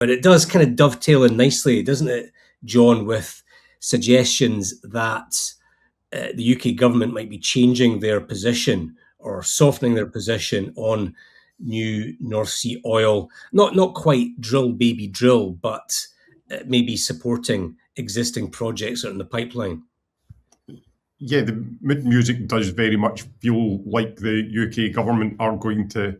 But it does kind of dovetail in nicely, doesn't it, John, with suggestions that the UK government might be changing their position or softening their position on new North Sea oil. Not quite drill, baby, drill, but maybe supporting existing projects that are in the pipeline. Yeah, the mood music does very much feel like the UK government are going to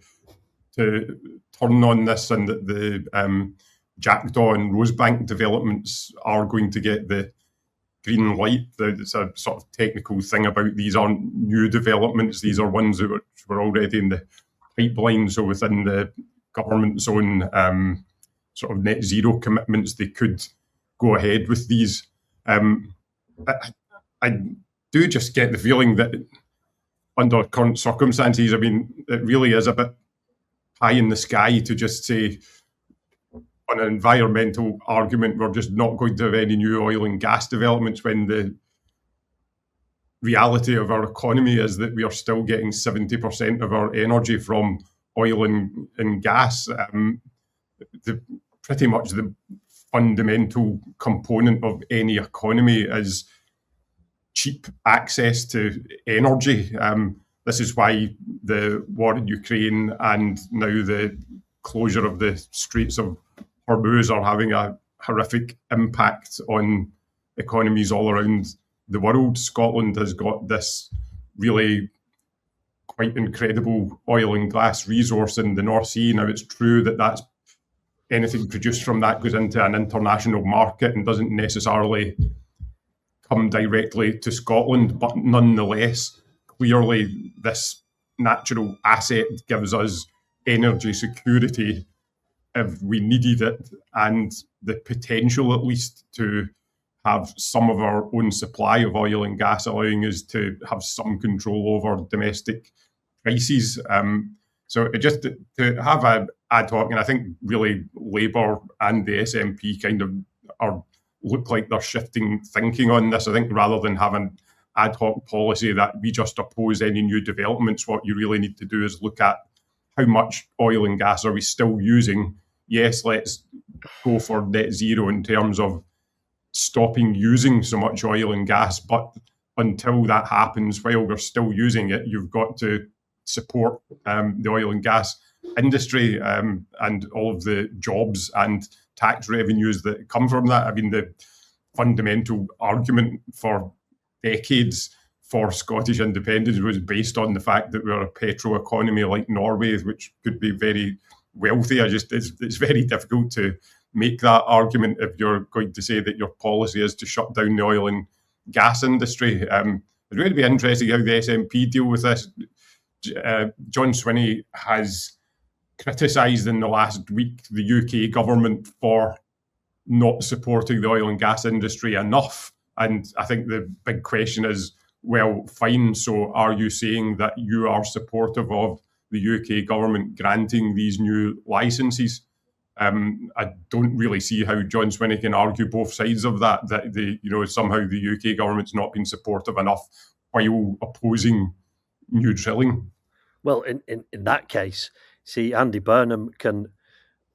turn on this, and that the Jackdaw and Rosebank developments are going to get the green light. It's a sort of technical thing about these aren't new developments. These are ones that were already in the pipeline. So within the government's own sort of net zero commitments, they could go ahead with these. I do just get the feeling that under current circumstances, I mean, it really is a bit pie in the sky to just say, on an environmental argument, we're just not going to have any new oil and gas developments, when the reality of our economy is that we are still getting 70% of our energy from oil and gas. Pretty much the fundamental component of any economy is cheap access to energy. This is why the war in Ukraine and now the closure of the Straits of Hormuz are having a horrific impact on economies all around the world. Scotland has got this really quite incredible oil and gas resource in the North Sea. Now, it's true that that's anything produced from that goes into an international market and doesn't necessarily come directly to Scotland, but nonetheless, clearly this natural asset gives us energy security if we needed it, and the potential at least to have some of our own supply of oil and gas, allowing us to have some control over domestic prices. So it just to have an ad hoc, and I think really Labour and the SNP kind of look like they're shifting thinking on this. I think rather than having ad hoc policy that we just oppose any new developments, what you really need to do is look at how much oil and gas are we still using. Yes, let's go for net zero in terms of stopping using so much oil and gas, but until that happens, while we're still using it, you've got to support the oil and gas industry and all of the jobs and tax revenues that come from that. I mean, the fundamental argument for decades for Scottish independence was based on the fact that we're a petro economy like Norway, which could be very wealthy. It's very difficult to make that argument if you're going to say that your policy is to shut down the oil and gas industry. It'd really be interesting how the SNP deal with this. John Swinney has criticised in the last week the UK government for not supporting the oil and gas industry enough. And I think the big question is, well, fine, so are you saying that you are supportive of the UK government granting these new licences? I don't really see how John Swinney can argue both sides of that, somehow the UK government's not been supportive enough while opposing new drilling. Well, in that case, see, Andy Burnham can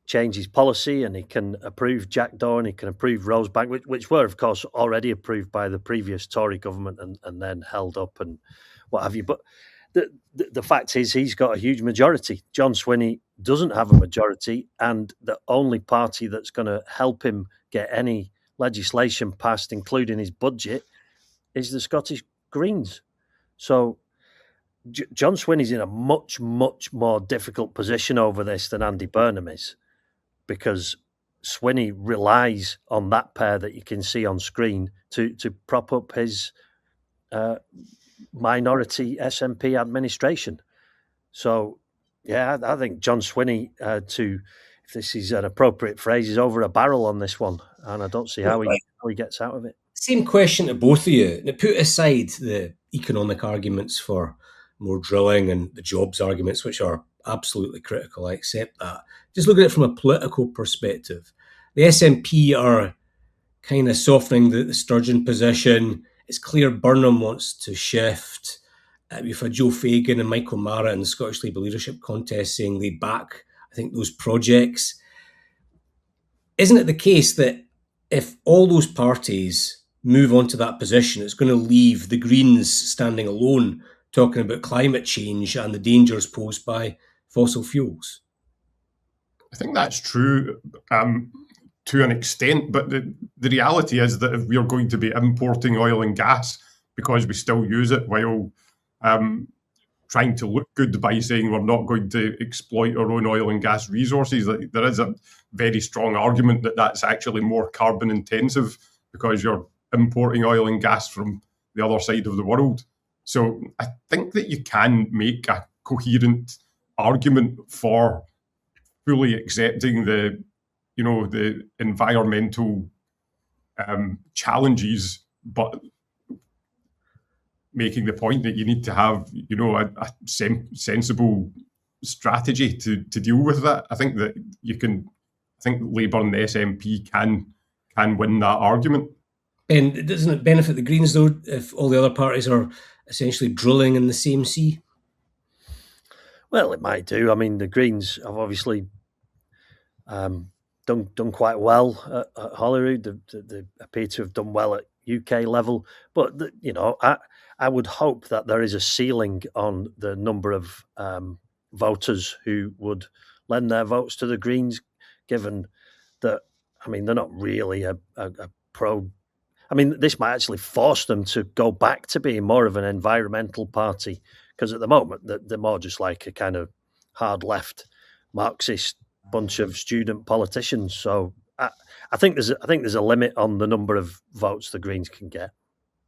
change his policy and he can approve Jackdaw and he can approve Rosebank, which were, of course, already approved by the previous Tory government and then held up and what have you. But the fact is he's got a huge majority. John Swinney doesn't have a majority, and the only party that's going to help him get any legislation passed, including his budget, is the Scottish Greens. So John Swinney's in a much, much more difficult position over this than Andy Burnham is, because Swinney relies on that pair that you can see on screen to prop up his minority SNP administration. So, yeah, I think John Swinney, if this is an appropriate phrase, is over a barrel on this one, and I don't see how he gets out of it. Same question to both of you. Now, put aside the economic arguments for more drilling and the jobs arguments, which are absolutely critical. I accept that. Just look at it from a political perspective. The SNP are kind of softening the Sturgeon position. It's clear Burnham wants to shift. We've had Joe Fagan and Michael Mara in the Scottish Labour leadership contest saying they back, I think, those projects. isn't it the case that if all those parties move on to that position, it's going to leave the Greens standing alone talking about climate change and the dangers posed by fossil fuels? I think that's true to an extent, but the reality is that if we're going to be importing oil and gas because we still use it while trying to look good by saying we're not going to exploit our own oil and gas resources, there is a very strong argument that that's actually more carbon intensive because you're importing oil and gas from the other side of the world. So I think that you can make a coherent argument for fully accepting the environmental challenges, but making the point that you need to have a sensible strategy to deal with that. I think that I think Labour and the SNP can win that argument. And doesn't it benefit the Greens, though, if all the other parties are essentially drilling in the same sea? Well, it might do. I mean, the Greens have obviously done quite well at Holyrood. They appear to have done well at UK level. But, I would hope that there is a ceiling on the number of voters who would lend their votes to the Greens, given that, I mean, they're not really a pro. I mean, this might actually force them to go back to being more of an environmental party, because at the moment they're more just like a kind of hard left Marxist bunch of student politicians. So I think there's a limit on the number of votes the Greens can get.